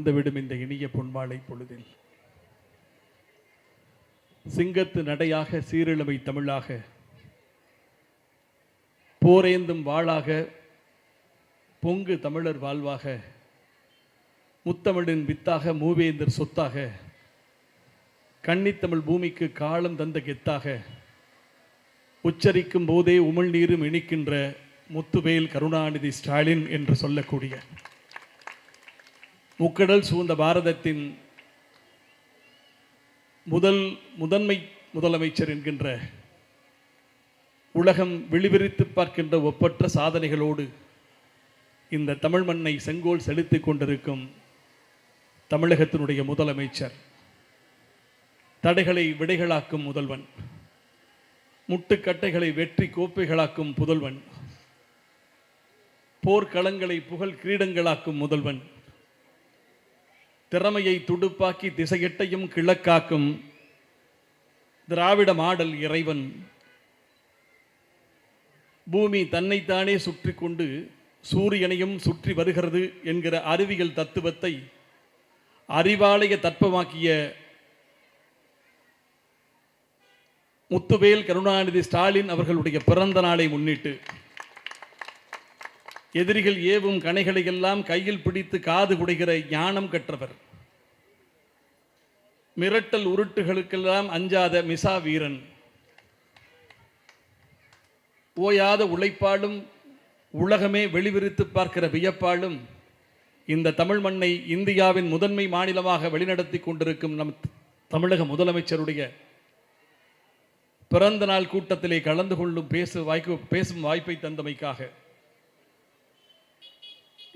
வந்துவிடும் இந்த இனிய பொன்மாலை பொழுதில் சிங்கத்து நடையாக சீரிழமை தமிழாக போரேந்தும் வாளாக பொங்கு தமிழர் வாழ்வாக முத்தமிழின் வித்தாக மூவேந்தர் சொத்தாக கன்னித்தமிழ் பூமிக்கு காலம் தந்த கெத்தாக உச்சரிக்கும் போதே உமிழ்நீரும் இனிக்கின்ற முத்துவேல் கருணாநிதி ஸ்டாலின் என்று சொல்லக்கூடிய முக்கடல் சூழ்ந்த பாரதத்தின் முதன்மை முதலமைச்சர் என்கின்ற உலகம் விழிவிரித்து பார்க்கின்ற ஒப்பற்ற சாதனைகளோடு இந்த தமிழ் மண்ணை செங்கோல் செலுத்திக் கொண்டிருக்கும் தமிழகத்தினுடைய முதலமைச்சர், தடைகளை விடைகளாக்கும் முதல்வன், முட்டுக்கட்டைகளை வெற்றி கோப்பைகளாக்கும் புதல்வன், போர்க்களங்களை புகழ் கிரீடங்களாக்கும் முதல்வன், திறமையை துடுப்பாக்கி திசையெட்டையும் கிழக்காக்கும் திராவிட மாடல் இறைவன், பூமி தன்னைத்தானே சுற்றி கொண்டு சூரியனையும் சுற்றி வருகிறது என்கிற அறிவியல் தத்துவத்தை அறிவாலய தட்பமாக்கிய முத்துவேல் கருணாநிதி ஸ்டாலின் அவர்களுடைய பிறந்த நாளை முன்னிட்டு எதிரிகள் ஏவும் கணைகளை எல்லாம் கையில் பிடித்து காது குடைகிற ஞானம் கற்றவர், மிரட்டல் உருட்டுகளுக்கெல்லாம் அஞ்சாத மிசா வீரன், ஓயாத உழைப்பாலும் உலகமே வெளிவிரித்து பார்க்கிற வியப்பாலும் இந்த தமிழ் மண்ணை இந்தியாவின் முதன்மை மாநிலமாக வழிநடத்தி கொண்டிருக்கும் நம் தமிழக முதலமைச்சருடைய பிறந்த நாள் கூட்டத்திலே கலந்து கொள்ளும் பேசும் வாய்ப்பை தந்தமைக்காக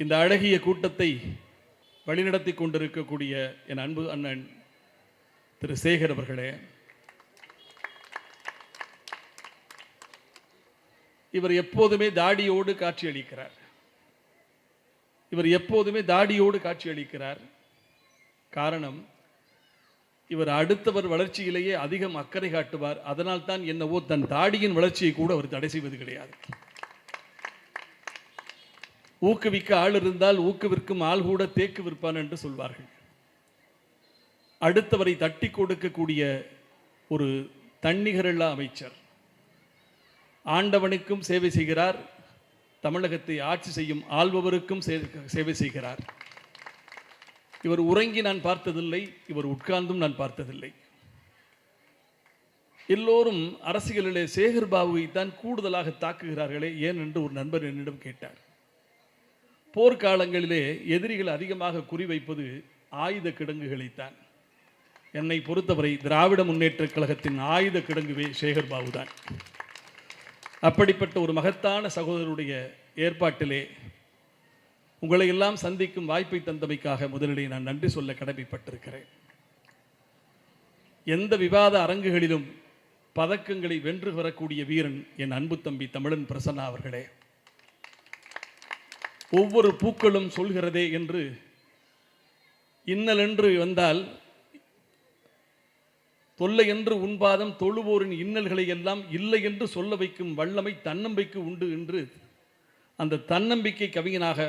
இந்த அழகிய கூட்டத்தை வழிநடத்தி கொண்டிருக்கக்கூடிய என் அன்பு அண்ணன் திரு சேகர் அவர்களே, இவர் எப்போதுமே தாடியோடு காட்சியளிக்கிறார். காரணம், இவர் அடுத்தவர் வளர்ச்சியிலேயே அதிகம் அக்கறை காட்டுவார். அதனால் தான் என்னவோ தன் தாடியின் வளர்ச்சியை கூட அவர் தடை செய்வது கிடையாது. ஊக்குவிக்க ஆள் இருந்தால் ஊக்குவிற்கும் ஆள் கூட தேக்கு விற்பான் என்று சொல்வார்கள். அடுத்தவரை தட்டி கொடுக்கக்கூடிய ஒரு தன்னிகரில்லா அமைச்சர், ஆண்டவனுக்கும் சேவை செய்கிறார், தமிழகத்தை ஆட்சி செய்யும் ஆள்பவருக்கும் சேவை செய்கிறார். இவர் உறங்கி நான் பார்த்ததில்லை, இவர் உட்கார்ந்தும் நான் பார்த்ததில்லை. எல்லோரும் அரசியலிலே சேகர் பாபுவை தான் கூடுதலாக தாக்குகிறார்களே ஏன் என்று ஒரு நண்பர் என்னிடம் கேட்டார். போர்க்காலங்களிலே எதிரிகள் அதிகமாக குறிவைப்பது ஆயுத கிடங்குகளைத்தான். என்னை பொறுத்தவரை திராவிட முன்னேற்ற கழகத்தின் ஆயுத கிடங்குவே சேகர் பாபு தான். அப்படிப்பட்ட ஒரு மகத்தான சகோதரருடைய ஏற்பாட்டிலே உங்களை எல்லாம் சந்திக்கும் வாய்ப்பை தந்தமைக்காக முதலிலே நான் நன்றி சொல்ல கடமைப்பட்டிருக்கிறேன். எந்த விவாத அரங்குகளிலும் பதக்கங்களை வென்று வரக்கூடிய வீரன் என் அன்பு தம்பி தமிழன் பிரசன்னா அவர்களே. ஒவ்வொரு பூக்களும் சொல்கிறதே என்று இன்னல் என்று வந்தால் தொல்லை என்று உண்பாதம் தொழுவோரின் இன்னல்களை எல்லாம் இல்லை என்று சொல்ல வைக்கும் வல்லமை தன்னம்பிக்கை உண்டு என்று அந்த தன்னம்பிக்கை கவிஞனாக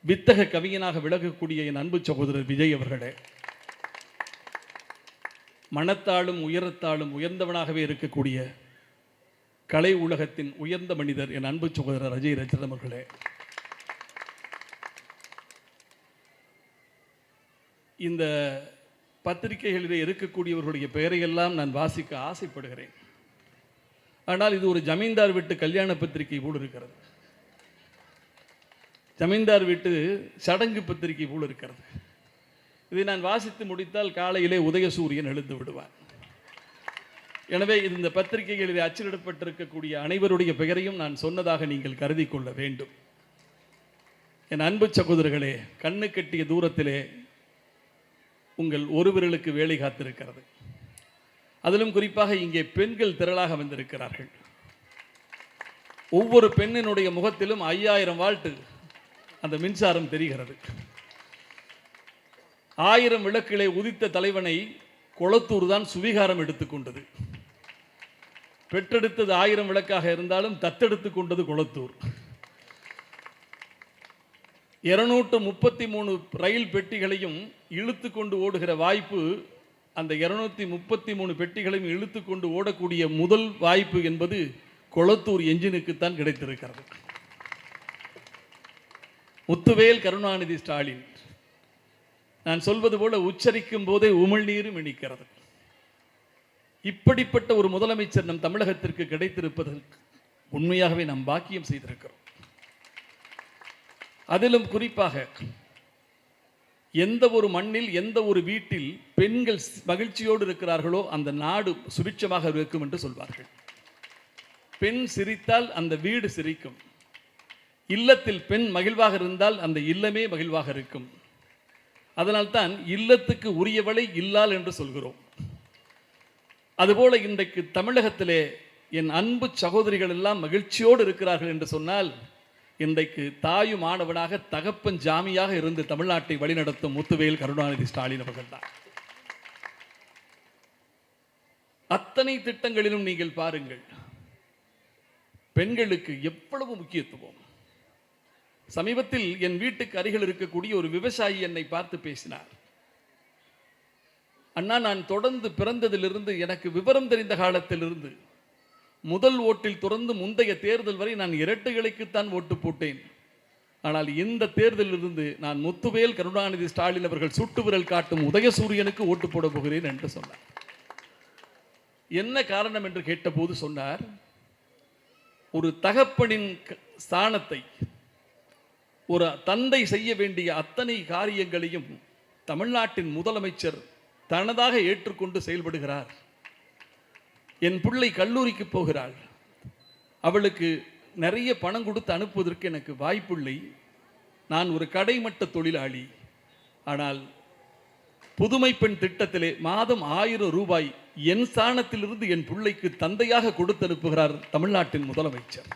வித்தக கவிஞனாக விலகக்கூடிய என் அன்பு சகோதரர் விஜய் அவர்களே, மனத்தாலும் உயரத்தாலும் உயர்ந்தவனாகவே இருக்கக்கூடிய கலை உலகத்தின் உயர்ந்த மனிதர் என் அன்பு சகோதரர் அஜய் ரஜினம் அவர்களே, இந்த பத்திரிகைகளிலே இருக்கக்கூடியவர்களுடைய பெயரையெல்லாம் நான் வாசிக்க ஆசைப்படுகிறேன். ஆனால் இது ஒரு ஜமீன்தார் வீட்டு கல்யாண பத்திரிகை போல் இருக்கிறது, ஜமீன்தார் வீட்டு சடங்கு பத்திரிகை போல் இருக்கிறது. இதை நான் வாசித்து முடித்தால் காலையிலே உதயசூரியன் எழுந்து விடுவார். எனவே இந்த பத்திரிகைகளிலே அச்சிடப்பட்டிருக்கக்கூடிய அனைவருடைய பெயரையும் நான் சொன்னதாக நீங்கள் கருதி கொள்ள வேண்டும். என் அன்பு சகோதரர்களே, கண்ணு கட்டிய தூரத்திலே உங்கள் ஒரு விரலுக்கு வேலை காத்திருக்கிறது. அதிலும் குறிப்பாக இங்கே பெண்கள் திரளாக வந்திருக்கிறார்கள். ஒவ்வொரு பெண்ணினுடைய முகத்திலும் 5000 வால்ட் அந்த மின்சாரம் தெரிகிறது. 1000 விளக்கிலே உதித்த தலைவனை கொளத்தூர் தான் சுவீகாரம் எடுத்துக்கொண்டது. பெற்றெடுத்தது 1000 விளக்காக இருந்தாலும் தத்தெடுத்து கொண்டது கொளத்தூர். 233 ரயில் பெட்டிகளையும் இழுத்து கொண்டு ஓடுகிற வாய்ப்பு, அந்த 233 பெட்டிகளையும் இழுத்து கொண்டு ஓடக்கூடிய முதல் வாய்ப்பு என்பது கொளத்தூர் என்ஜினுக்குத்தான் கிடைத்திருக்கிறது. முத்துவேல் கருணாநிதி ஸ்டாலின். நான் சொல்வது போல உச்சரிக்கும் போதே உமிழ்நீரும் இனிக்கிறது. இப்படிப்பட்ட ஒரு முதலமைச்சர் நம் தமிழகத்திற்கு கிடைத்திருப்பதற்கு உண்மையாகவே நாம் பாக்கியம் செய்திருக்கிறோம். அதிலும் குறிப்பாக எந்த ஒரு மண்ணில், எந்த ஒரு வீட்டில் பெண்கள் மகிழ்ச்சியோடு இருக்கிறார்களோ அந்த நாடு சுபிட்சமாக இருக்கும் என்று சொல்வார்கள். பெண் சிரித்தால் அந்த வீடு சிரிக்கும். இல்லத்தில் பெண் மகிழ்வாக இருந்தால் அந்த இல்லமே மகிழ்வாக இருக்கும். அதனால்தான் இல்லத்துக்கு உரியவளை இல்லாள் என்று சொல்கிறோம். அதுபோல இன்றைக்கு தமிழகத்திலே என் அன்பு சகோதரிகள் எல்லாம் மகிழ்ச்சியோடு இருக்கிறார்கள் என்று சொன்னால், இன்றைக்கு தாயும் ஆனவனாக தகப்பன் ஜாமியாக இருந்து தமிழ்நாட்டை வழிநடத்தும் முத்துவேல் கருணாநிதி ஸ்டாலின் அவர்கள் தான். அத்தனை திட்டங்களிலும் நீங்கள் பாருங்கள், பெண்களுக்கு எவ்வளவு முக்கியத்துவம். சமீபத்தில் என் வீட்டுக்கு அருகில் இருக்கக்கூடிய ஒரு விவசாயி என்னை பார்த்து பேசினார். அண்ணா, நான் தொடர்ந்து பிறந்ததிலிருந்து, எனக்கு விவரம் தெரிந்த காலத்திலிருந்து, முதல் ஓட்டில் தொடர்ந்து முந்தைய தேர்தல் வரை நான் இரட்டைகளுக்குத்தான் ஓட்டு போட்டேன். ஆனால் இந்த தேர்தலிலிருந்து நான் முத்துவேல் கருணாநிதி ஸ்டாலின் அவர்கள் சுட்டு விரல் காட்டும் உதயசூரியனுக்கு ஓட்டு போட போகிறேன் என்று சொன்னார். என்ன காரணம் என்று கேட்டபோது சொன்னார், ஒரு தகப்பனின் ஸ்தானத்தை ஒரு தந்தை செய்ய வேண்டிய அத்தனை காரியங்களையும் தமிழ்நாட்டின் முதலமைச்சர் தனதாக ஏற்றுக்கொண்டு செயல்படுகிறார். என் பிள்ளை கல்லூரிக்கு போகிறாள், அவளுக்கு நிறைய பணம் கொடுத்து அனுப்புவதற்கு எனக்கு வாய்ப்பில்லை. நான் ஒரு கடைமட்ட தொழிலாளி. ஆனால் புதுமை பெண் திட்டத்திலே மாதம் 1000 ரூபாய் என் ஸ்தானத்திலிருந்து என் பிள்ளைக்கு தந்தையாக கொடுத்து அனுப்புகிறார் தமிழ்நாட்டின் முதலமைச்சர்.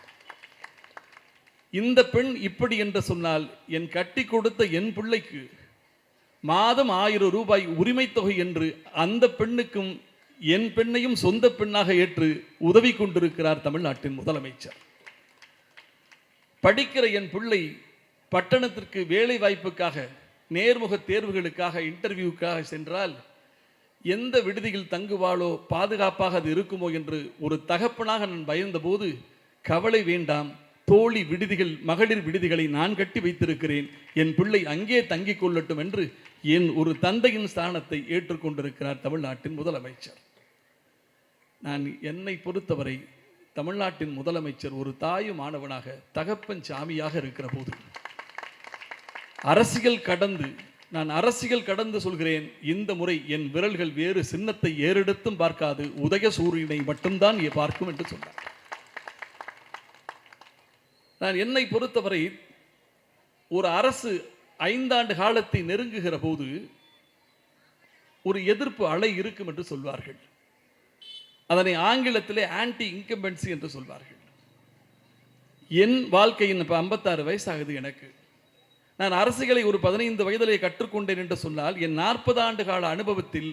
இந்த பெண் இப்படி என்று சொன்னால், என் கட்டி கொடுத்த என் பிள்ளைக்கு மாதம் 1000 ரூபாய் உரிமை தொகை என்று அந்த பெண்ணுக்கும் என் பெண்ணையும் சொந்த பெண்ணாக ஏற்று உதவி கொண்டிருக்கிறார் தமிழ்நாட்டின் முதலமைச்சர். படிக்கிற என் பிள்ளை பட்டணத்திற்கு வேலை வாய்ப்புக்காக, நேர்முக தேர்வுகளுக்காக, இன்டர்வியூக்காக சென்றால் எந்த விடுதியில் தங்குவாளோ, பாதுகாப்பாக அது இருக்குமோ என்று ஒரு தகப்பனாக நான் பயந்தபோது, கவலை வேண்டாம், தோழி விடுதிகள், மகளிர் விடுதிகளை நான் கட்டி வைத்திருக்கிறேன், என் பிள்ளை அங்கே தங்கிக் கொள்ளட்டும் என்று என் ஒரு தந்தையின் ஸ்தானத்தை ஏற்றுக்கொண்டிருக்கிறார் தமிழ்நாட்டின் முதலமைச்சர். நான் என்னை பொறுத்தவரை தமிழ்நாட்டின் முதலமைச்சர் ஒரு தாயும் ஆனவனாக, தகப்பன் சாமியாக இருக்கிற போது, நான் அரசியல் கடந்து சொல்கிறேன், இந்த முறை என் விரல்கள் வேறு சின்னத்தை ஏறெடுத்தும் பார்க்காது, உதயசூரியனை மட்டும்தான் பார்க்கும் என்று சொன்னார். நான் என்னை பொறுத்தவரை ஒரு அரசு 5 ஆண்டு காலத்தை நெருங்குகிற போது ஒரு எதிர்ப்பு அலை இருக்கும் என்று சொல்வார்கள். அதனை ஆங்கிலத்திலே ஆன்டி இன்கம்பன்சி என்று சொல்வார்கள். என் வாழ்க்கையின் இப்போ 56 வயசாகுது எனக்கு. நான் அரசியலை ஒரு 15 வயதிலே கற்றுக்கொண்டேன் என்று சொன்னால், என் 40 ஆண்டு கால அனுபவத்தில்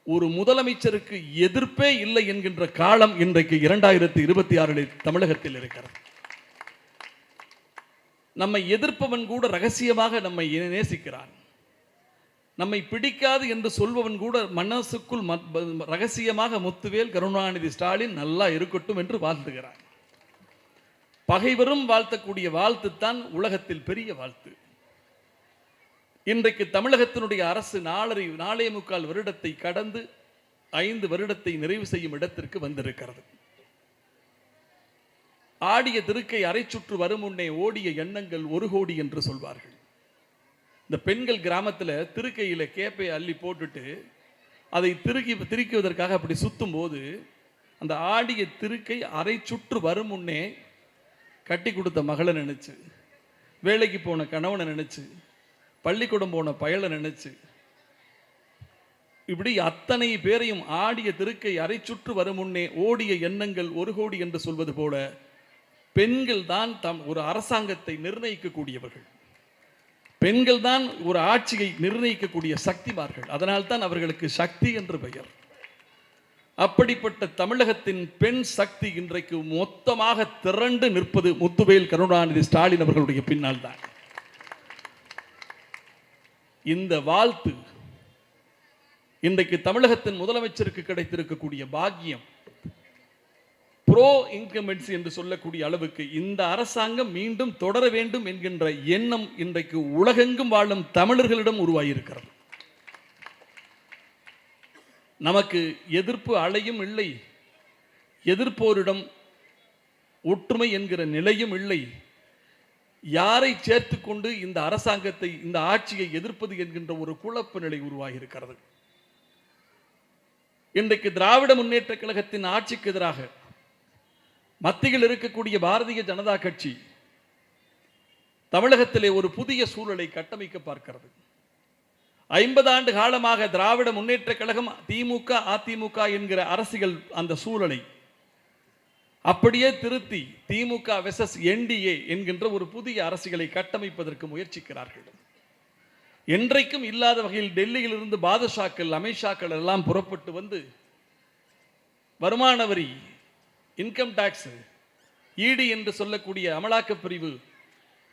ஒரு முதலமைச்சருக்கு எதிர்ப்பே இல்லை என்கின்ற காலம் இன்றைக்கு 2026 தமிழகத்தில் இருக்கிறது. நம்மை எதிர்ப்பவன் கூட ரகசியமாக நம்மை நேசிக்கிறான். நம்மை பிடிக்காது என்று சொல்பவன் கூட மனசுக்குள் ரகசியமாக முத்துவேல் கருணாநிதி ஸ்டாலின் நல்லா இருக்கட்டும் என்று வாழ்த்துகிறான். பகைவரும் வாழ்த்தக்கூடிய வாழ்த்துத்தான் உலகத்தில் பெரிய வாழ்த்து. இன்றைக்கு தமிழகத்தினுடைய அரசு 4.25 வருடத்தை கடந்து 5 வருடத்தை நிறைவு செய்யும் இடத்திற்கு வந்திருக்கிறது. ஆடிய திருக்கை அரை சுற்று வரும் முன்னே ஓடிய எண்ணங்கள் 1 கோடி என்று சொல்வார்கள். இந்த பெண்கள் கிராமத்தில் திருக்கையில் கேப்பை அள்ளி போட்டுட்டு அதை திரிக்குவதற்காக அப்படி சுத்தும் போது, அந்த ஆடிய திருக்கை அரை சுற்று வரும் முன்னே கட்டி கொடுத்த மகளை நினைச்சு, வேலைக்கு போன கணவனை நினைச்சு, பள்ளிக்கூடம் போன பயலை நினைச்சு, இப்படி அத்தனை பேரையும் ஆடிய திருக்கை அரை சுற்று வரும் முன்னே ஓடிய எண்ணங்கள் 1 கோடி என்று சொல்வது போல, பெண்கள் தான் ஒரு அரசாங்கத்தை நிர்ணயிக்கக்கூடியவர்கள். பெண்கள் தான் ஒரு ஆட்சியை நிர்ணயிக்கக்கூடிய சக்திமார்கள். அதனால்தான் அவர்களுக்கு சக்தி என்று பெயர். அப்படிப்பட்ட தமிழகத்தின் பெண் சக்தி இன்றைக்கு மொத்தமாக திரண்டு நிற்பது முத்துவேல் கருணாநிதி ஸ்டாலின் அவர்களுடைய பின்னால் தான். இந்த வாழ்த்து இன்றைக்கு தமிழகத்தின் முதலமைச்சருக்கு கிடைத்திருக்கக்கூடிய பாக்கியம், ப்ரோ இன்கம்பன்சி என்று சொல்லக்கூடிய அளவுக்கு இந்த அரசாங்கம் மீண்டும் தொடர வேண்டும் என்கின்ற எண்ணம் இன்றைக்கு உலகெங்கும் வாழும் தமிழர்களிடம் உருவாகியிருக்கிறது. நமக்கு எதிர்ப்பு அலையும் இல்லை, எதிர்ப்போரிடம் ஒற்றுமை என்கிற நிலையும் இல்லை. யாரை சேர்த்து கொண்டு இந்த அரசாங்கத்தை, இந்த ஆட்சியை எதிர்ப்பது என்கின்ற ஒரு குழப்ப நிலை உருவாகி இருக்கிறது. இன்றைக்கு திராவிட முன்னேற்ற கழகத்தின் ஆட்சிக்கு எதிராக மத்தியில் இருக்கக்கூடிய பாரதிய ஜனதா கட்சி தமிழகத்திலே ஒரு புதிய சூழலை கட்டமைக்க பார்க்கிறது. 50 ஆண்டு காலமாக திராவிட முன்னேற்ற கழகம், திமுக, அதிமுக என்கிற அரசியல் அந்த சூழலை அப்படியே திருத்தி திமுக வெர்சஸ் என்டிஏ என்கின்ற ஒரு புதிய அரசியலை கட்டமைப்பதற்கு முயற்சிக்கிறார்கள். என்றைக்கும் இல்லாத வகையில் டெல்லியிலிருந்து பாதுஷாக்கள், அமித்ஷாக்கள் எல்லாம் புறப்பட்டு வந்து வருமான வரி, இன்கம் டாக்ஸ், இடி என்று சொல்லக்கூடிய அமலாக்க பிரிவு,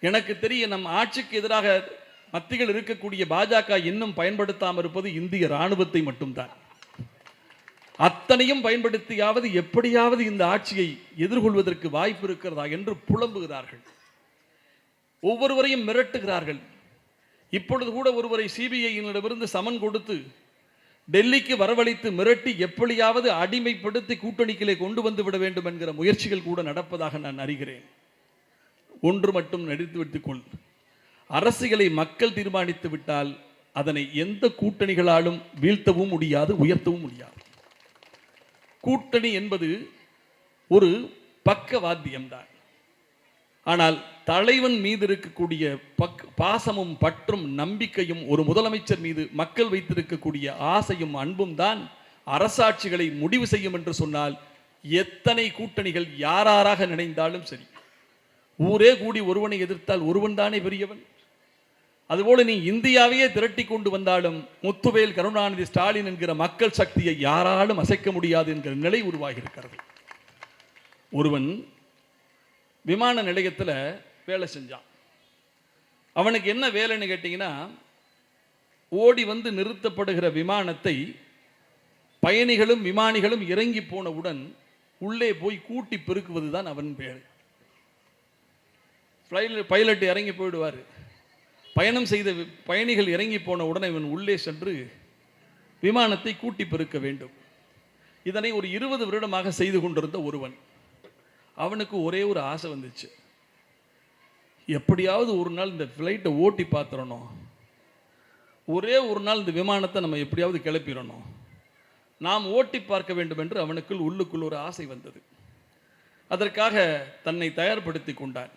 எனக்கு தெரிய நம் ஆட்சிக்கு எதிராக மத்தியில் இருக்கக்கூடிய பாஜக இன்னும் பயன்படுத்தாமல் இருப்பது இந்திய ராணுவத்தை மட்டும்தான். அத்தனையும் பயன்படுத்தியாவது எப்படியாவது இந்த ஆட்சியை எதிர்கொள்வதற்கு வாய்ப்பு இருக்கிறதா என்று புலம்புகிறார்கள். ஒவ்வொருவரையும் மிரட்டுகிறார்கள். இப்பொழுது கூட ஒருவரை சிபிஐயினரிடமிருந்து சமன் கொடுத்து டெல்லிக்கு வரவழைத்து மிரட்டி எப்படியாவது அடிமைப்படுத்தி கூட்டணிக்கிலே கொண்டு வந்து விட வேண்டும் என்கிற முயற்சிகள் கூட நடப்பதாக நான் அறிகிறேன். ஒன்று மட்டும் நடித்து வைத்துக்கொள், அரசியலை மக்கள் தீர்மானித்து விட்டால் அதனை எந்த கூட்டணிகளாலும் வீழ்த்தவும் முடியாது, உயர்த்தவும் முடியாது. கூட்டணி என்பது ஒரு பக்கவாத்தியம்தான். ஆனால் தலைவன் மீது இருக்கக்கூடிய பாசமும் பற்றும் நம்பிக்கையும், ஒரு முதலமைச்சர் மீது மக்கள் வைத்திருக்கக்கூடிய ஆசையும் அன்பும் தான் அரசாட்சிகளை முடிவு செய்யும் என்று சொன்னால் எத்தனை கூட்டணிகள் யாராராக நினைந்தாலும் சரி, ஊரே கூடி ஒருவனை எதிர்த்தால் ஒருவன் தானே பெரியவன். அதுபோல நீ இந்தியாவையே திரட்டி கொண்டு வந்தாலும் முத்துவேல், கருணாநிதி, ஸ்டாலின் என்கிற மக்கள் சக்தியை யாராலும் அசைக்க முடியாது என்கிற நிலை உருவாகி இருக்கிறது. ஒருவன் விமான நிலையத்தில் வேலை செஞ்சான். அவனுக்கு என்ன வேலைன்னு கேட்டீங்கன்னா, ஓடி வந்து நிறுத்தப்படுகிற விமானத்தை பயணிகளும் விமானிகளும் இறங்கி போனவுடன் உள்ளே போய் கூட்டி பெருக்குவது தான் அவன் வேலை. பைலட் இறங்கி போயிடுவார். பயணம் செய்த பயணிகள் இறங்கி போன உடனே இவன் உள்ளே சென்று விமானத்தை கூட்டி பெருக்க வேண்டும். இதனை ஒரு 20 வருடமாக செய்து கொண்டிருந்த ஒருவன், அவனுக்கு ஒரே ஒரு ஆசை வந்துச்சு, எப்படியாவது ஒரு நாள் இந்த ஃப்ளைட்டை ஓட்டி பார்த்துடணும், ஒரே ஒரு நாள் இந்த விமானத்தை நம்ம எப்படியாவது கிளப்பிடணும், நாம் ஓட்டி பார்க்க வேண்டும் என்று அவனுக்குள் உள்ளுக்குள் ஒரு ஆசை வந்தது. அதற்காக தன்னை தயார்படுத்தி கொண்டான்.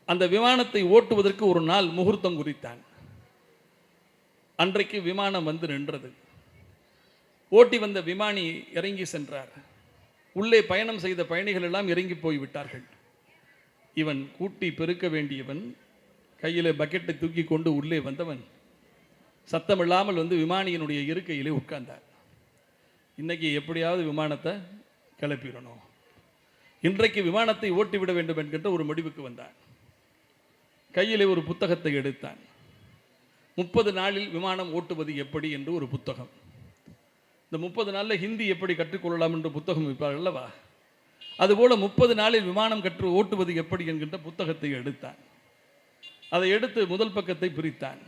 அந்த விமானத்தை ஓட்டுவதற்கு ஒரு நாள் முகூர்த்தம் குறித்தான். அன்றைக்கு விமானம் வந்து நின்றது. ஓட்டி வந்த விமானி இறங்கி சென்றார். உள்ளே பயணம் செய்த பயணிகள் எல்லாம் இறங்கி போய்விட்டார்கள். இவன் கூட்டி பெருக்க வேண்டியவன் கையில் பக்கெட்டை தூக்கி கொண்டு உள்ளே வந்தவன் சத்தமில்லாமல் வந்து விமானியினுடைய இருக்கையிலே உட்கார்ந்தார். இன்னைக்கு எப்படியாவது விமானத்தை கிளப்பிடணும், இன்றைக்கு விமானத்தை ஓட்டிவிட வேண்டும் என்கின்ற ஒரு முடிவுக்கு வந்தான். கையிலே ஒரு புத்தகத்தை எடுத்தான். 30 நாளில் விமானம் ஓட்டுவது எப்படி என்று ஒரு புத்தகம். இந்த 30 நாளில் ஹிந்தி எப்படி கற்றுக்கொள்ளலாம் என்று புத்தகம் வைப்பார் அல்லவா, அதுபோல 30 நாளில் விமானம் கற்று ஓட்டுவது எப்படி என்கின்ற புத்தகத்தை எடுத்தான். அதை எடுத்து முதல் பக்கத்தை பிரித்தான்.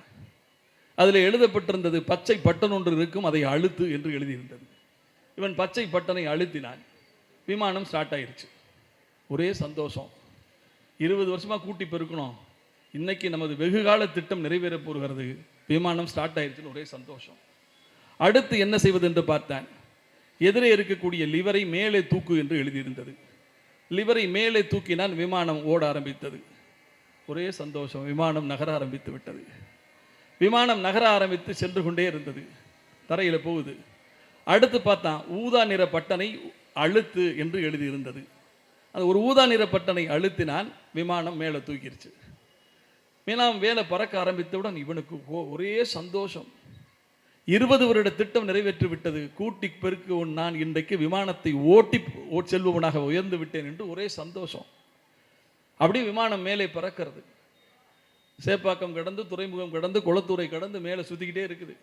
அதில் எழுதப்பட்டிருந்தது, பச்சை பட்டன் ஒன்று இருக்கும், அதை அழுத்து என்று எழுதியிருந்தது. இவன் பச்சை பட்டனை அழுத்தினான். விமானம் ஸ்டார்ட் ஆயிடுச்சு. ஒரே சந்தோஷம். 20 வருஷமாக கூட்டி பெருக்கணும், இன்னைக்கு நமது வெகுகால திட்டம் நிறைவேறப் போகிறது, விமானம் ஸ்டார்ட் ஆயிடுச்சுன்னு ஒரே சந்தோஷம். அடுத்து என்ன செய்வது என்று பார்த்தான். எதிரே இருக்கக்கூடிய லிவரை மேலே தூக்கு என்று எழுதியிருந்தது. லிவரை மேலே தூக்கினால் விமானம் ஓட ஆரம்பித்தது. ஒரே சந்தோஷம், விமானம் நகர ஆரம்பித்து விட்டது. விமானம் நகர ஆரம்பித்து சென்று கொண்டே இருந்தது. தரையில் போகுது. அடுத்து பார்த்தான், ஊதா நிற பட்டனை அழுத்து என்று எழுதியிருந்தது. அது ஒரு ஊதா நிற பட்டனை அழுத்தினால் விமானம் மேலே தூக்கிடுச்சு. விமானம் வேலை பறக்க ஆரம்பித்தவுடன் இவனுக்கு ஒரே சந்தோஷம். 20 வருட திட்டம் நிறைவேற்றி விட்டது. கூட்டி பெருக்கு நான் இன்றைக்கு விமானத்தை ஓட்டி செல்பவனாக உயர்ந்து விட்டேன் என்று ஒரே சந்தோஷம். அப்படியே விமானம் மேலே பறக்கிறது. சேப்பாக்கம் கடந்து, துறைமுகம் கடந்து, குளத்தூரை கடந்து மேலே சுற்றிக்கிட்டே இருக்குது.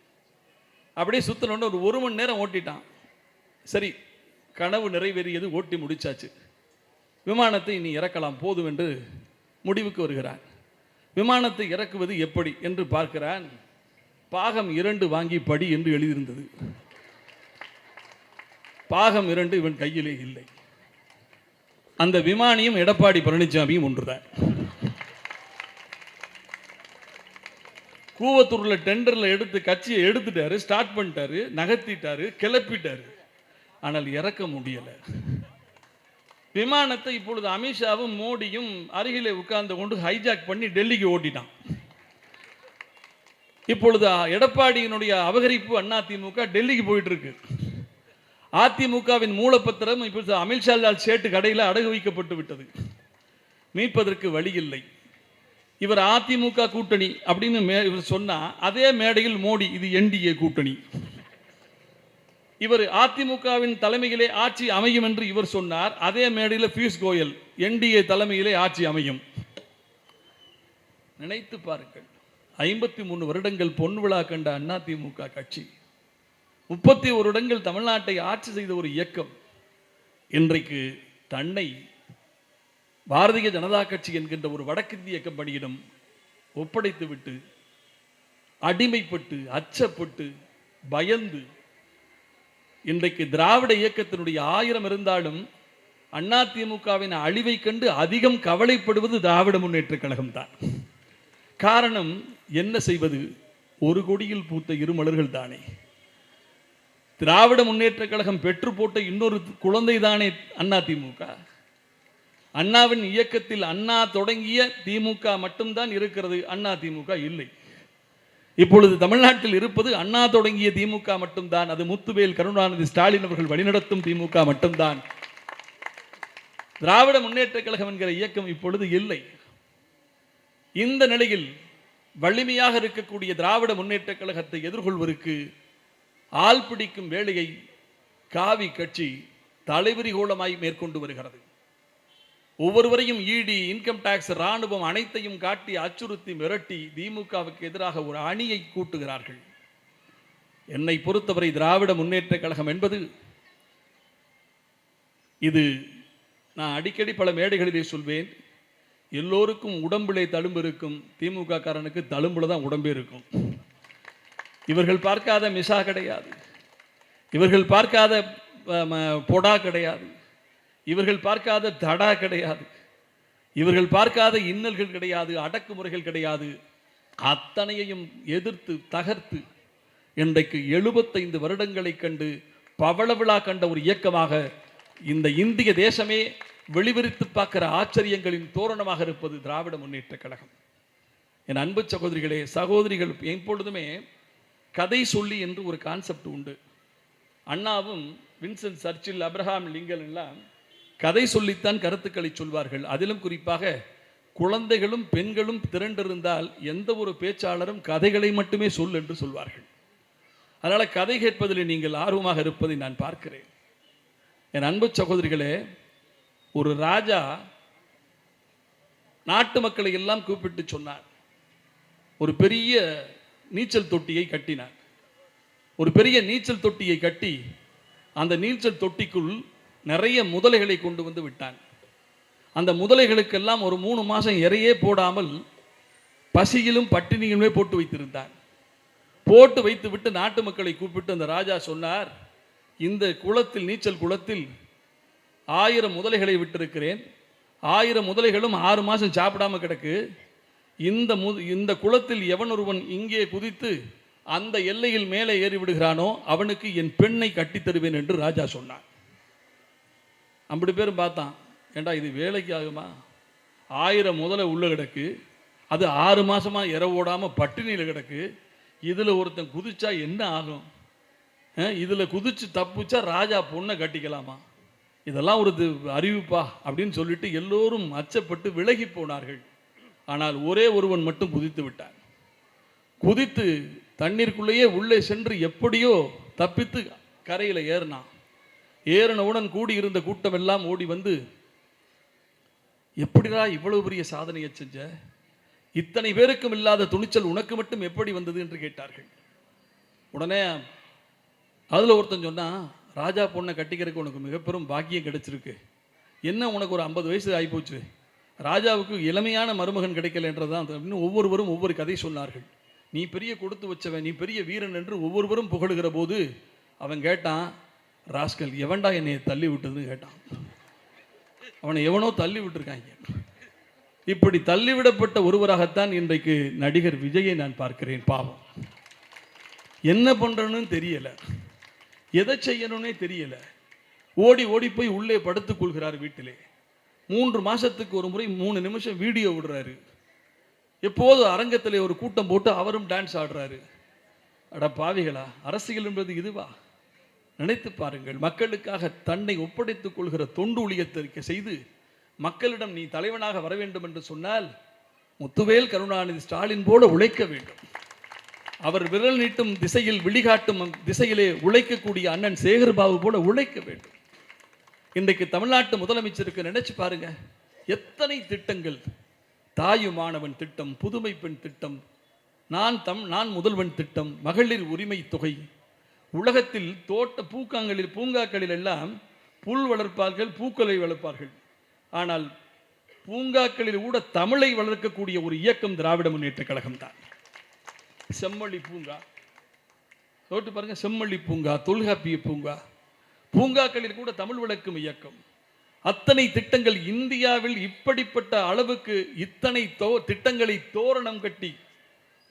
அப்படியே சுற்றினோன்னு ஒரு மணி நேரம் ஓட்டிட்டான். சரி, கனவு நிறைவேறியது, ஓட்டி முடிச்சாச்சு. விமானத்தை இனி இறக்கலாம் போதும் என்று முடிவுக்கு வருகிறான். விமானத்தை இறக்குவது எப்படி என்று பார்க்கிறான். பாகம் 2 வாங்கி படி என்று எழுதியிருந்தது. பாகம் 2 இவன் கையிலே இல்லை. அந்த விமானியும் எடப்பாடி பழனிசாமியும் ஒன்றுதான். கூவத்தூர்ல டெண்டர்ல எடுத்து கட்சியை எடுத்துட்டாரு, ஸ்டார்ட் பண்ணிட்டாரு, நகர்த்திட்டாரு, கிளப்பிட்டாரு. ஆனால் இறக்க முடியல. விமானத்தை இப்பொழுது அமித்ஷாவும் மோடியும் அருகிலே உட்கார்ந்து கொண்டு ஹைஜாக் பண்ணி டெல்லிக்கு ஓட்டிட்டான். இப்பொழுது எடப்பாடியினுடைய அபகரிப்பு அதிமுக டெல்லிக்கு போயிட்டு இருக்கு. அதிமுகவின் மூலப்பத்திரம் இப்பொழுது அமித்ஷா லால் சேட்டு கடையில் அடகு வைக்கப்பட்டு விட்டது. மீட்பதற்கு வழி இல்லை. இவர் அதிமுக கூட்டணி அப்படின்னு இவர் சொன்னா, அதே மேடையில் மோடி இது என்டிஏ கூட்டணி, இவர் அதிமுகவின் தலைமையிலே ஆட்சி அமையும் என்று இவர் சொன்னார். அதே மேடையில் பியூஷ் கோயல் என்டிஏ தலைமையிலே ஆட்சி அமையும். நினைத்து பாருங்கள், 53 வருடங்கள் பொன் விழா கண்ட அதிமுக கட்சி, 31 வருடங்கள் தமிழ்நாட்டை ஆட்சி செய்த ஒரு இயக்கம், இன்றைக்கு தன்னை பாரதிய ஜனதா கட்சி என்கின்ற ஒரு வடக்கிந்திய கம்பெனியிடம் ஒப்படைத்து விட்டு, அடிமைப்பட்டு, அச்சப்பட்டு, பயந்து, இன்றைக்கு திராவிட இயக்கத்தினுடைய 1000 இருந்தாலும் அதிமுகவின் அழிவை கண்டு அதிகம் கவலைப்படுவது திராவிட முன்னேற்ற கழகம் தான். காரணம் என்ன செய்வது? ஒரு கொடியில் பூத்த இரு மலர்கள் தானே. திராவிட முன்னேற்ற கழகம் பெற்று போட்ட இன்னொரு குழந்தை தானே அதிமுக. அண்ணாவின் இயக்கத்தில் அண்ணா தொடங்கிய திமுக மட்டும்தான் இருக்கிறது, அதிமுக இல்லை. இப்பொழுது தமிழ்நாட்டில் இருப்பது அண்ணா தொடங்கிய திமுக மட்டும்தான். அது முத்துவேல் கருணாநிதி ஸ்டாலின் அவர்கள் வழிநடத்தும் திமுக மட்டும்தான். திராவிட முன்னேற்ற கழகம் என்கிற இயக்கம் இப்பொழுது இல்லை. இந்த நிலையில் வலிமையாக இருக்கக்கூடிய திராவிட முன்னேற்ற கழகத்தை எதிர்கொள்வதற்கு ஆள் பிடிக்கும் வேலையை காவி கட்சி தலைவிரிகோலமாய் மேற்கொண்டு வருகிறது. ஒவ்வொருவரையும் இடி, இன்கம் டாக்ஸ், ராணுவம் அனைத்தையும் காட்டி அச்சுறுத்தி மிரட்டி திமுகவுக்கு எதிராக ஒரு அணியை கூட்டுகிறார்கள். என்னை பொறுத்தவரை திராவிட முன்னேற்ற கழகம் என்பது, இது நான் அடிக்கடி பல மேடைகளிலே சொல்வேன், எல்லோருக்கும் உடம்பிலே தழும்பு இருக்கும், திமுக காரனுக்கு தழும்புல தான் உடம்பே இருக்கும். இவர்கள் பார்க்காத மிசா கிடையாது, இவர்கள் பார்க்காத பொடா கிடையாது, இவர்கள் பார்க்காத தடா கிடையாது, இவர்கள் பார்க்காத இன்னல்கள் கிடையாது, அடக்குமுறைகள் கிடையாது. அத்தனையையும் எதிர்த்து தகர்த்து இன்றைக்கு 75 வருடங்களை கண்டு பவள விழா கண்ட ஒரு இயக்கமாக இந்த இந்திய தேசமே வெளிவிரித்து பார்க்கிற ஆச்சரியங்களின் தோரணமாக இருப்பது திராவிட முன்னேற்ற கழகம். என் அன்பு சகோதரிகளே, சகோதரிகள், எப்பொழுதுமே கதை சொல்லி என்று ஒரு கான்செப்ட் உண்டு. அண்ணாவும் வின்சென்ட் சர்ச்சில், அப்ரஹாம் லிங்கன் எல்லாம் கதை சொல்லித்தான் கருத்துக்களை சொல்வார்கள். அதிலும் குறிப்பாக குழந்தைகளும் பெண்களும் திரண்டிருந்தால் எந்த ஒரு பேச்சாளரும் கதைகளை மட்டுமே சொல் என்று சொல்வார்கள். அதனால கதை கேட்பதில் நீங்கள் ஆர்வமாக இருப்பதை நான் பார்க்கிறேன். என் அன்பு சகோதரிகளே, ஒரு ராஜா நாட்டு மக்களை எல்லாம் கூப்பிட்டு சொன்னார். ஒரு பெரிய நீச்சல் தொட்டியை கட்டினார். ஒரு பெரிய நீச்சல் தொட்டியை கட்டி அந்த நீச்சல் தொட்டிக்குள் நிறைய முதலைகளை கொண்டு வந்து விட்டான். அந்த முதலைகளுக்கெல்லாம் ஒரு 3 மாதம் இறையே போடாமல் பசியிலும் பட்டினியிலுமே போட்டு வைத்திருந்தான். போட்டு வைத்து விட்டு நாட்டு மக்களை கூப்பிட்டு அந்த ராஜா சொன்னார், இந்த குளத்தில், நீச்சல் குளத்தில் 1000 முதலைகளை விட்டிருக்கிறேன். 1000 முதலைகளும் 6 மாதம் சாப்பிடாம கிடக்கு. இந்த குளத்தில் எவன் ஒருவன் இங்கே குதித்து அந்த எல்லையில் மேலே ஏறி விடுகிறானோ அவனுக்கு என் பெண்ணை கட்டித் தருவேன் என்று ராஜா சொன்னான். 50 பேரும் பார்த்தான், ஏண்டா இது வேலைக்கு ஆகுமா? 1000 முதலை உள்ள கிடக்கு, அது 6 மாசமா இரவோடாம பட்டினியில் கிடக்கு. இதுல ஒருத்தன் குதிச்சா என்ன ஆகும்? இதுல குதிச்சு தப்புச்சா ராஜா பொண்ணை கட்டிக்கலாமா? இதெல்லாம் ஒரு அறிவிப்பா அப்படின்னு சொல்லிட்டு எல்லோரும் அச்சப்பட்டு விலகி போனார்கள். ஆனால் ஒரே ஒருவன் மட்டும் குதித்து விட்டான். குதித்து தண்ணீருக்குள்ளேயே உள்ளே சென்று எப்படியோ தப்பித்து கரையில் ஏறினான். ஏறினவுடன் கூடியிருந்த கூட்டம் எல்லாம் ஓடி வந்து, எப்படிடா இவ்வளவு பெரிய சாதனையை செஞ்ச? இத்தனை பேருக்கும் இல்லாத துணிச்சல் உனக்கு மட்டும் எப்படி வந்தது என்று கேட்டார்கள். உடனே அதில் ஒருத்தன் சொன்னான், ராஜா பொண்ணை கட்டிக்கிறதுக்கு உனக்கு மிகப்பெரும் பாக்கியம் கிடைச்சிருக்கு. என்ன உனக்கு ஒரு 50 வயசு ஆகிப்போச்சு, ராஜாவுக்கு இளமையான மருமகன் கிடைக்கல என்றதான் அப்படின்னு ஒவ்வொருவரும் ஒவ்வொரு கதை சொன்னார்கள். நீ பெரிய கொடுத்து வச்சவன், நீ பெரிய வீரன் என்று ஒவ்வொருவரும் புகழுகிற போது அவன் கேட்டான், ராஸ்கல் எவன்டா என்னை தள்ளி விட்டதுன்னு கேட்டான். அவனை எவனோ தள்ளி விட்டுருக்காங்க. இப்படி தள்ளிவிடப்பட்ட ஒருவராகத்தான் இன்றைக்கு நடிகர் விஜயை நான் பார்க்கிறேன். பாவம், என்ன பண்றன்னு தெரியல, எதை செய்யணும்னே தெரியல. ஓடி ஓடி போய் உள்ளே படுத்துக் கொள்கிறார் வீட்டிலே. 3 மாசத்துக்கு ஒரு முறை 3 நிமிஷம் வீடியோ விடுறாரு. எப்போது அரங்கத்திலே ஒரு கூட்டம் போட்டு அவரும் டான்ஸ் ஆடுறாரு. அட பாவிகளா, அரசியல் என்பது இதுவா? நினைத்து பாருங்கள். மக்களுக்காக தன்னை ஒப்படைத்துக் கொள்கிற தொண்டு ஊழியத்தை செய்து மக்களிடம் நீ தலைவனாக வர வேண்டும் என்று சொன்னால் முத்துவேல் கருணாநிதி ஸ்டாலின் போல உழைக்க வேண்டும். அவர் விரல் நீட்டும் திசையில், விழிகாட்டும் திசையிலே உழைக்கக்கூடிய அண்ணன் சேகர்பாபு போல உழைக்க வேண்டும். இன்றைக்கு தமிழ்நாட்டு முதலமைச்சருக்கு நினைச்சு பாருங்க, எத்தனை திட்டங்கள். தாயுமானவன் திட்டம், புதுமை பெண் திட்டம், நான் முதல்வன் திட்டம், மகளிர் உரிமை தொகை. உலகத்தில் பூங்காக்களில் எல்லாம் புல் வளர்ப்பார்கள், பூக்களை வளர்ப்பார்கள். ஆனால் பூங்காக்களில் கூட தமிழை வளர்க்கக்கூடிய ஒரு இயக்கம் திராவிட முன்னேற்ற கழகம் தான். செம்மொழி பூங்கா தோட்டு பாருங்க, செம்மொழி பூங்கா, தொல்காப்பிய பூங்கா, பூங்காக்களில் கூட தமிழ் வளர்க்கும் இயக்கம். அத்தனை திட்டங்கள் இந்தியாவில் இப்படிப்பட்ட அளவுக்கு இத்தனை திட்டங்களை தோரணம் கட்டி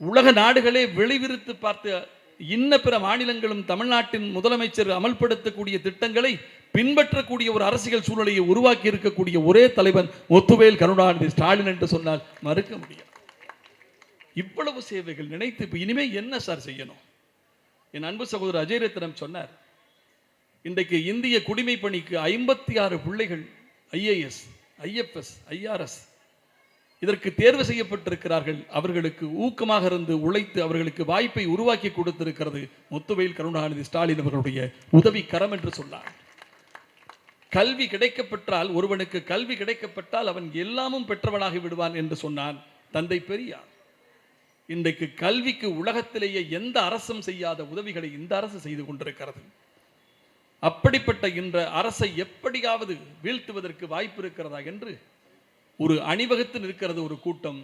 உலக நாடுகளே வெளிவிரித்து பார்த்த இன்ன பிற மாநிலங்களும் தமிழ்நாட்டின் முதலமைச்சர் அமல்படுத்தக்கூடிய திட்டங்களை பின்பற்றக்கூடிய ஒரு அரசியல் சூழ்நிலையை உருவாக்கி இருக்கக்கூடிய ஒரே தலைவன் முத்துவேல் கருணாநிதி ஸ்டாலின் என்று சொன்னால் மறுக்க முடியாது. இவ்வளவு சேவைகள் நினைத்து இப்ப இனிமே என்ன சார் செய்யணும்? என் அன்பு சகோதரர் அஜய் ரத்னம் சொன்னார், இன்றைக்கு இந்திய குடிமை பணிக்கு 56 பிள்ளைகள் IAS, IFS, IRS இதற்கு தேர்வு செய்யப்பட்டிருக்கிறார்கள். அவர்களுக்கு ஊக்கமாக இருந்து உழைத்து அவர்களுக்கு வாய்ப்பை உருவாக்கி கொடுத்திருக்கிறது முத்துவேல் கருணாநிதி ஸ்டாலின் அவர்களுடைய உதவி கரம் என்று சொன்னார். கல்வி கிடைக்கப்பெற்றால், ஒருவனுக்கு கல்வி கிடைக்கப்பட்டால் அவன் எல்லாமும் பெற்றவனாகி விடுவான் என்று சொன்னான் தந்தை பெரியார். இன்றைக்கு கல்விக்கு உலகத்திலேயே எந்த அரசும் செய்யாத உதவிகளை இந்த அரசு செய்து கொண்டிருக்கிறது. அப்படிப்பட்ட இந்த அரசை எப்படியாவது வீழ்த்துவதற்கு வாய்ப்பு இருக்கிறதா என்று ஒரு அணிவகுத்து நிற்கிறது ஒரு கூட்டம்.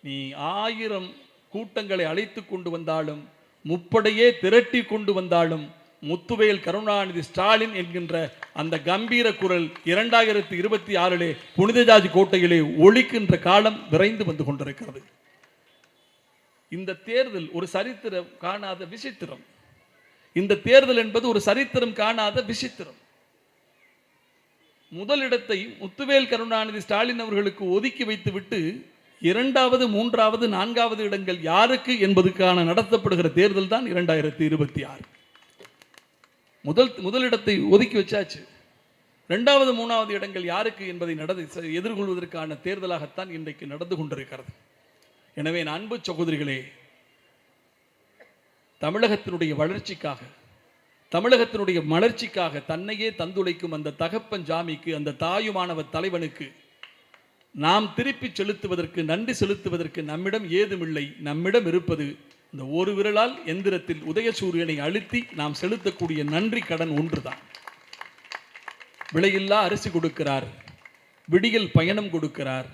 நீ 1000 கூட்டங்களை அழைத்து கொண்டு வந்தாலும், முப்படையே திரட்டி கொண்டு வந்தாலும், முத்துவேல் கருணாநிதி ஸ்டாலின் என்கின்ற அந்த கம்பீர குரல் 2026 புனித ஜார்ஜ் கோட்டையிலே ஒலிக்கின்ற காலம் விரைந்து வந்து கொண்டிருக்கிறது. இந்த தேர்தல் ஒரு சரித்திரம் காணாத விசித்திரம். இந்த தேர்தல் என்பது ஒரு சரித்திரம் காணாத விசித்திரம். முதலிடத்தை முத்துவேல் கருணாநிதி ஸ்டாலின் அவர்களுக்கு ஒதுக்கி வைத்துவிட்டு 2வது, 3வது, 4வது இடங்கள் யாருக்கு என்பதற்கான நடத்தப்படுகிற தேர்தல் தான் 2026. முதலிடத்தை ஒதுக்கி வச்சாச்சு. 2வது, 3வது இடங்கள் யாருக்கு என்பதை எதிர்கொள்வதற்கான தேர்தலாகத்தான் இன்றைக்கு நடந்து கொண்டிருக்கிறது. எனவே அன்பு சகோதரிகளே, தமிழகத்தினுடைய வளர்ச்சிக்காக, தமிழகத்தினுடைய மலர்ச்சிக்காக தன்னையே தந்துளைக்கும் அந்த தகப்பன் ஜாமிக்கு, அந்த தாயுமானவ தலைவனுக்கு நாம் திருப்பி செலுத்துவதற்கு, நன்றி செலுத்துவதற்கு நம்மிடம் ஏதுமில்லை. நம்மிடம் இருப்பது இந்த ஒரு விரலால் எந்திரத்தில் உதயசூரியனை அழுத்தி நாம் செலுத்தக்கூடிய நன்றி கடன் ஒன்றுதான். விலையில்லா அரிசி கொடுக்கிறார், விடியல் பயணம் கொடுக்கிறார்,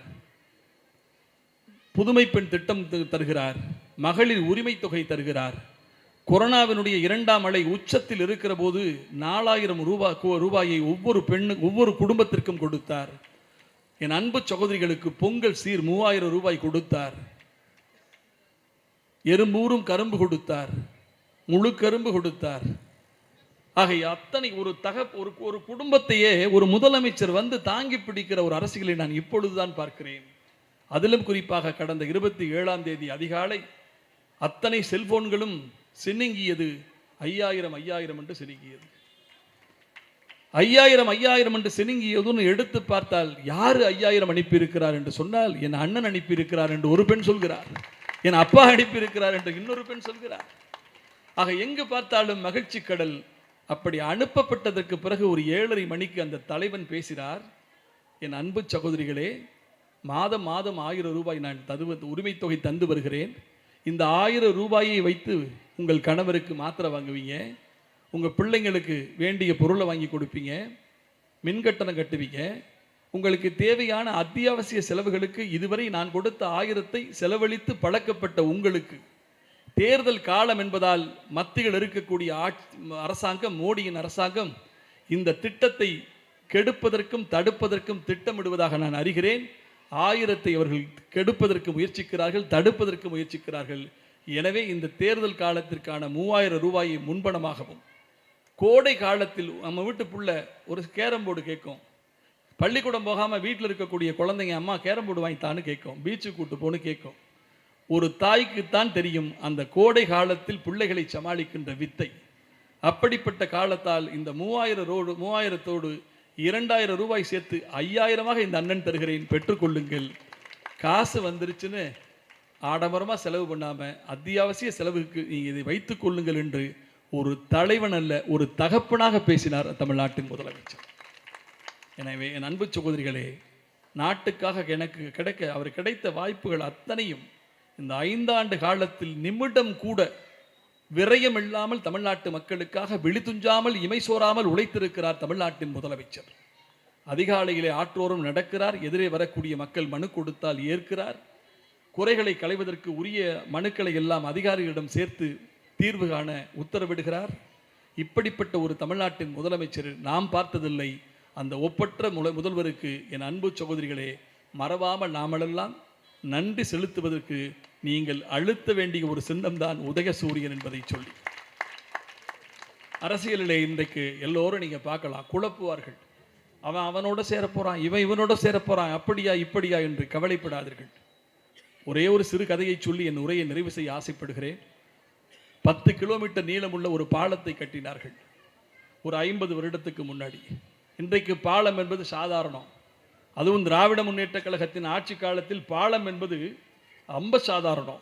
புதுமை பெண் திட்டம் தருகிறார், மகளிர் உரிமை தொகை தருகிறார். கொரோனாவினுடைய 2ஆம் அலை உச்சத்தில் இருக்கிற போது 4000 ரூபாயை ஒவ்வொரு குடும்பத்திற்கும் கொடுத்தார். என் அன்பு சகோதரிகளுக்கு பொங்கல் சீர் 3000 ரூபாய் கொடுத்தார். எறும்பூரும் கரும்பு கொடுத்தார், முழு கரும்பு கொடுத்தார். ஆகிய அத்தனை ஒரு குடும்பத்தையே ஒரு முதலமைச்சர் வந்து தாங்கி பிடிக்கிற ஒரு அரசியலை நான் இப்பொழுதுதான் பார்க்கிறேன். அதிலும் குறிப்பாக கடந்த 27ஆம் தேதி அதிகாலை அத்தனை செல்போன்களும் சின்னிங்கியது. 5000 என்று சினுங்கியது. 5000 என்று சினுங்கியதுன்னு எடுத்து பார்த்தால் யாரு 5000 அனுப்பியிருக்கிறார் என்று சொன்னால், என் அண்ணன் அனுப்பியிருக்கிறார் என்று ஒரு பெண் சொல்கிறார், என் அப்பா அனுப்பியிருக்கிறார் என்று இன்னொரு பெண் சொல்கிறார். ஆக எங்கு பார்த்தாலும் மகிழ்ச்சி கடல். அப்படி அனுப்பப்பட்டதற்கு பிறகு ஒரு 7:30 மணிக்கு அந்த தலைவன் பேசினார். என் அன்பு சகோதரிகளே, மாதம் மாதம் 1000 ரூபாய் நான் உரிமை தொகை தந்து வருகிறேன். இந்த 1000 ரூபாயை வைத்து உங்கள் கணவருக்கு மாத்திரை வாங்குவீங்க, உங்கள் பிள்ளைங்களுக்கு வேண்டிய பொருளை வாங்கி கொடுப்பீங்க, மின்கட்டணம் கட்டுவீங்க, உங்களுக்கு தேவையான அத்தியாவசிய செலவுகளுக்கு இதுவரை நான் கொடுத்த 1000ஐ செலவழித்து பழக்கப்பட்ட உங்களுக்கு தேர்தல் காலம் என்பதால் மத்தியில் இருக்கக்கூடிய அரசாங்கம், மோடியின் அரசாங்கம் இந்த திட்டத்தை கெடுப்பதற்கும் தடுப்பதற்கும் திட்டமிடுவதாக நான் அறிகிறேன். 1000ஐ அவர்கள் கெடுப்பதற்கு முயற்சிக்கிறார்கள், தடுப்பதற்கு முயற்சிக்கிறார்கள். எனவே இந்த தேர்தல் காலத்திற்கான 3000 ரூபாயை முன்பணமாகவும், கோடை காலத்தில் நம்ம வீட்டு புள்ள ஒரு கேரம் போர்டு கேட்கும், பள்ளிக்கூடம் போகாமல் வீட்டில் இருக்கக்கூடிய குழந்தைங்க அம்மா கேரம் போர்டு வாங்கித்தான்னு கேட்கும், பீச்சுக்கு கூட்டு போன்னு கேட்கும். ஒரு தாய்க்குத்தான் தெரியும் அந்த கோடை காலத்தில் பிள்ளைகளை சமாளிக்கின்ற வித்தை. அப்படிப்பட்ட காலத்தால் இந்த 3000தோடு 2000 ரூபாய் சேர்த்து 5000 இந்த அண்ணன் தருகிறேன், பெற்றுக்கொள்ளுங்கள். காசு வந்துருச்சுன்னு ஆடம்பரமாக செலவு பண்ணாமல் அத்தியாவசிய செலவுக்கு நீங்கள் இதை வைத்துக் கொள்ளுங்கள் என்று ஒரு தலைவன் அல்ல, ஒரு தகப்பனாக பேசினார் தமிழ்நாட்டின் முதலமைச்சர். எனவே என் அன்பு சகோதரிகளே, நாட்டுக்காக எனக்கு அவர் கிடைத்த வாய்ப்புகள் அத்தனையும் இந்த 5 ஆண்டு காலத்தில் நிமிடம் கூட விரயம் இல்லாமல் தமிழ்நாட்டு மக்களுக்காக விழித்துஞ்சாமல் இமை சோராமல் உழைத்திருக்கிறார் தமிழ்நாட்டின் முதலமைச்சர். அதிகாலையிலே ஆற்றோரும் நடக்கிறார், எதிரே வரக்கூடிய மக்கள் மனு கொடுத்தால் ஏற்கிறார், குறைகளை களைவதற்கு உரிய மனுக்களை எல்லாம் அதிகாரிகளிடம் சேர்த்து தீர்வு காண உத்தரவிடுகிறார். இப்படிப்பட்ட ஒரு தமிழ்நாட்டின் முதலமைச்சர் நாம் பார்த்ததில்லை. அந்த ஒப்பற்ற முதல்வருக்கு என் அன்பு சகோதரிகளே, மறவாமல் நாமெல்லாம் நன்றி செலுத்துவதற்கு நீங்கள் அழுத்த வேண்டிய ஒரு சின்னம்தான் உதயசூரியன் என்பதை சொல்லி, அரசியலிலே இன்றைக்கு எல்லோரும் நீங்கள் பார்க்கலாம், குழப்புவார்கள். அவனோட சேரப்போகிறான், இவனோட சேரப்போகிறான், அப்படியா இப்படியா என்று கவலைப்படாதீர்கள். ஒரே ஒரு சிறு கதையை சொல்லி என் உரையை நிறைவு செய்ய ஆசைப்படுகிறேன். 10 கிலோமீட்டர் நீளமுள்ள ஒரு பாலத்தை கட்டினார்கள் ஒரு 50 வருடத்துக்கு முன்னாடி. இன்றைக்கு பாலம் என்பது சாதாரணம். அதுவும் திராவிட முன்னேற்ற கழகத்தின் ஆட்சி காலத்தில் பாலம் என்பது ரொம்ப சாதாரணம்.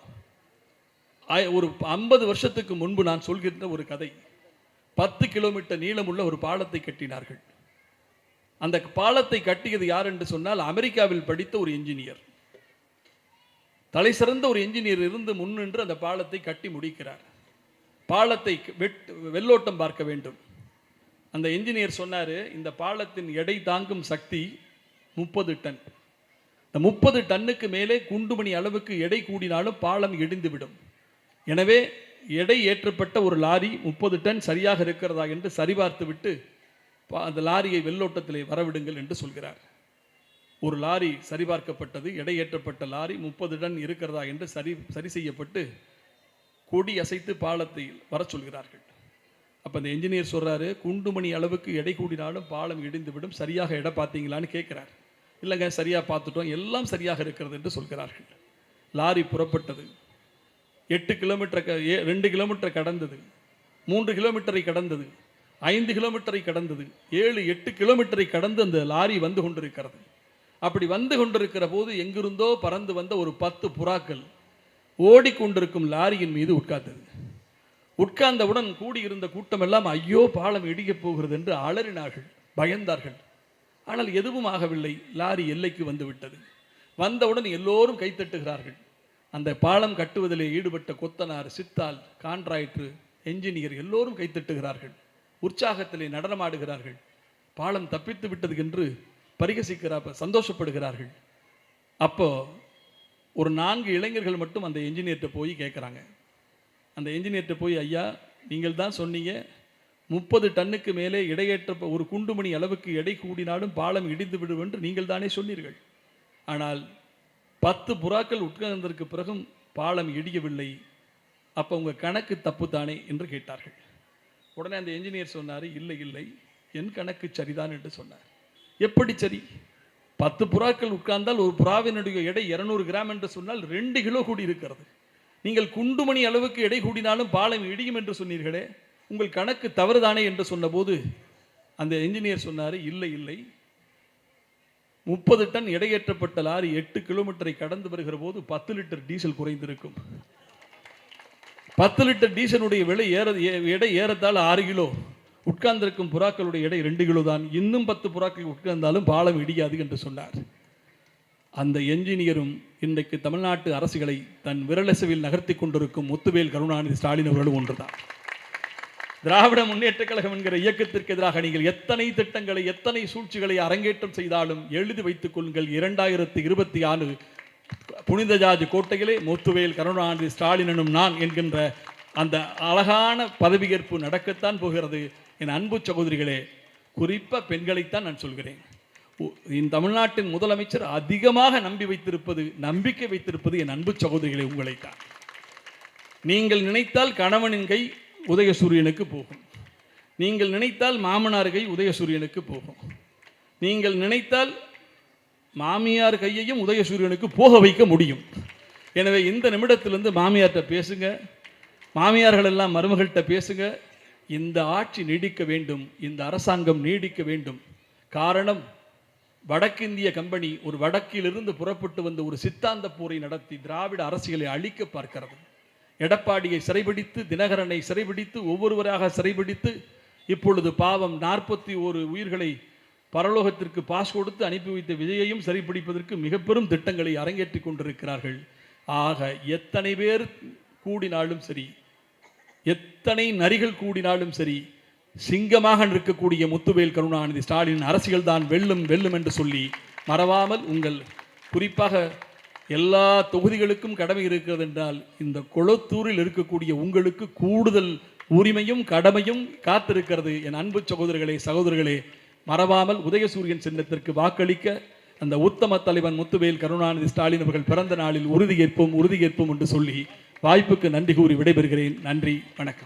ஒரு 50 வருஷத்துக்கு முன்பு நான் சொல்கின்ற ஒரு கதை. 10 கிலோமீட்டர் நீளமுள்ள ஒரு பாலத்தை கட்டினார்கள். அந்த பாலத்தை கட்டியது யார் என்று சொன்னால், அமெரிக்காவில் படித்த ஒரு என்ஜினியர், தலை சிறந்த ஒரு என்ஜினியர் இருந்து முன்னின்று அந்த பாலத்தை கட்டி முடிக்கிறார். பாலத்தை வெள்ளோட்டம் பார்க்க வேண்டும். அந்த என்ஜினியர் சொன்னார், இந்த பாலத்தின் எடை தாங்கும் சக்தி 30 டன். இந்த 30 டன்னுக்கு மேலே குண்டுமணி அளவுக்கு எடை கூடினாலும் பாலம் இடிந்துவிடும். எனவே எடை ஏற்றப்பட்ட ஒரு லாரி 30 டன் சரியாக இருக்கிறதா என்று சரிபார்த்து விட்டு அந்த லாரியை வெள்ளோட்டத்திலே வரவிடுங்கள் என்று சொல்கிறார். ஒரு லாரி சரிபார்க்கப்பட்டது, எடை ஏற்றப்பட்ட லாரி 30 டன் இருக்கிறதா என்று சரி செய்யப்பட்டு கொடி அசைத்து பாலத்தை வர சொல்கிறார்கள். அப்போ அந்த என்ஜினியர் சொல்கிறாரு, குண்டுமணி அளவுக்கு எடை கூடினாலும் பாலம் இடிந்துவிடும், சரியாக எடை பார்த்தீங்களான்னு கேட்குறார். இல்லைங்க, சரியாக பார்த்துட்டோம், எல்லாம் சரியாக இருக்கிறது என்று சொல்கிறார்கள். லாரி புறப்பட்டது. 8 கிலோமீட்டர் 2 கிலோமீட்டர் கடந்தது, 3 கிலோமீட்டரை கடந்தது, 5 கிலோமீட்டரை கடந்தது, 7, 8 கிலோமீட்டரை கடந்து அந்த லாரி வந்து கொண்டிருக்கிறது. அப்படி வந்து கொண்டிருக்கிற போது எங்கிருந்தோ பறந்து வந்த ஒரு 10 புறாக்கள் ஓடிக்கொண்டிருக்கும் லாரியின் மீது உட்கார்ந்தது. உட்கார்ந்தவுடன் கூடியிருந்த கூட்டம் எல்லாம் ஐயோ பாலம் இடிக்கப் போகிறது என்று அலறினார்கள், பயந்தார்கள். ஆனால் எதுவும் ஆகவில்லை. லாரி எல்லைக்கு வந்து விட்டது. வந்தவுடன் எல்லோரும் கைத்தட்டுகிறார்கள். அந்த பாலம் கட்டுவதிலே ஈடுபட்ட கொத்தனார், சித்தால், கான்ட்ராக்டர், என்ஜினியர் எல்லோரும் கைத்தட்டுகிறார்கள். உற்சாகத்திலே நடனமாடுகிறார்கள். பாலம் தப்பித்து விட்டது என்று பரிகசிக்கிறார், சந்தோஷப்படுகிறார்கள். அப்போ ஒரு 4 இளைஞர்கள் மட்டும் அந்த என்ஜினியர்கிட்ட போய் கேட்குறாங்க. அந்த என்ஜினியர்கிட்ட போய், ஐயா நீங்கள் தான் சொன்னீங்க 30 டன்னுக்கு மேலே எடையேற்ற ஒரு குண்டுமணி அளவுக்கு எடை கூடினாலும் பாலம் இடிந்து விடும் என்று நீங்கள் தானே சொன்னீர்கள். ஆனால் 10 புறாக்கள் உட்கார்ந்ததற்கு பிறகும் பாலம் இடியவில்லை. அப்போ உங்கள் கணக்கு தப்பு தானே என்று கேட்டார்கள். உடனே அந்த என்ஜினியர் சொன்னார், இல்லை இல்லை, என் கணக்கு சரிதான் என்று சொன்னார். எப்படி சரி? 10 புறாக்கள் உட்கார்ந்தால் ஒரு புறாவினுடைய எடை 200 கிராம் என்று சொன்னால் 2 கிலோ கூடி இருக்கிறது. நீங்கள் குண்டுமணி அளவுக்கு எடை கூடினாலும் பாலம் இடியும் என்று சொன்னீர்களே, உங்கள் கணக்கு தவறுதானே என்று சொன்னபோது அந்த என்ஜினியர் சொன்னார், இல்லை இல்லை, 30 டன் எடையேற்றப்பட்ட லாரி 8 கிலோமீட்டரை கடந்து வருகிற போது 10 லிட்டர் டீசல் குறைந்திருக்கும். 10 லிட்டர் டீசலுடைய விலை எடை ஏறத்தால் 6 கிலோ. உட்கார்ந்திருக்கும் புறாக்களுடைய எடை 2 கிலோ தான். இன்னும் 10 புறாக்கள் உட்கார்ந்தாலும் பாலம் இடியாது என்று சொன்னார். அந்த என்ஜினியரும் இன்றைக்கு தமிழ்நாட்டு அரசுகளை தன் விரலசவில் நகர்த்தி கொண்டிருக்கும் முத்துவேல் கருணாநிதி ஸ்டாலின் அவர்களும் ஒன்றுதான். திராவிட முன்னேற்ற கழகம் என்கிற இயக்கத்திற்கு எதிராக நீங்கள் எத்தனை திட்டங்களை, எத்தனை சூழ்ச்சிகளை அரங்கேற்றம் செய்தாலும் எழுதி வைத்துக் கொள்ளுங்கள், 2026 புனித ஜார்ஜ் கோட்டையிலே முத்துவேல் கருணாநிதி ஸ்டாலின் எனும் நான் என்கின்ற அந்த அழகான பதவியேற்பு நடக்கத்தான் போகிறது. என் அன்பு சகோதரிகளே, குறிப்பாக பெண்களைத்தான் நான் சொல்கிறேன். இந்த தமிழ்நாட்டின் முதலமைச்சர் அதிகமாக நம்பிக்கை வைத்திருப்பது என் அன்பு சகோதரிகளே உங்களைத்தான். நீங்கள் நினைத்தால் கணவனின் கை உதயசூரியனுக்கு போகும், நீங்கள் நினைத்தால் மாமனார் கை உதயசூரியனுக்கு போகும், நீங்கள் நினைத்தால் மாமியார் கையையும் உதயசூரியனுக்கு போக வைக்க முடியும். எனவே இந்த நிமிடத்திலிருந்து மாமியார்கிட்ட பேசுங்க, மாமியார்கள் எல்லாம் மருமகள்கிட்ட பேசுங்க. இந்த ஆட்சி நீடிக்க வேண்டும், இந்த அரசாங்கம் நீடிக்க வேண்டும். காரணம், வடக்கிந்திய கம்பெனி ஒரு வடக்கிலிருந்து புறப்பட்டு வந்து ஒரு சித்தாந்த போரை நடத்தி திராவிட அரசியலை அழிக்க பார்க்கிறது. எடப்பாடியை சிறைபிடித்து, தினகரனை சிறைபிடித்து, ஒவ்வொருவராக சிறைபிடித்து, இப்பொழுது பாவம் 41 உயிர்களை பரலோகத்திற்கு பாஸ் கொடுத்து அனுப்பி வைத்த விஜயையும் சிறைப்பிடிப்பதற்கு மிக பெரும் திட்டங்களை அரங்கேற்றி கொண்டிருக்கிறார்கள். ஆக எத்தனை பேர் கூடினாலும் சரி, எத்தனை நரிகள் கூடினாலும் சரி, சிங்கமாக இருக்கக்கூடிய முத்துவேல் கருணாநிதி ஸ்டாலின் அரசியல் தான் வெல்லும் வெல்லும் என்று சொல்லி மறவாமல், உங்கள் குறிப்பாக எல்லா தொகுதிகளுக்கும் கடமை இருக்கிறது என்றால் இந்த கொளத்தூரில் இருக்கக்கூடிய உங்களுக்கு கூடுதல் உரிமையும் கடமையும் காத்திருக்கிறது. என் அன்பு சகோதரர்களே, மறவாமல் உதயசூரியன் சின்னத்திற்கு வாக்களிக்க அந்த உத்தம தலைவன் முத்துவேல் கருணாநிதி ஸ்டாலின் அவர்கள் பிறந்த நாளில் உறுதியேற்போம் என்று சொல்லி வாய்ப்புக்கு நன்றி கூறி விடைபெறுகிறேன். நன்றி, வணக்கம்.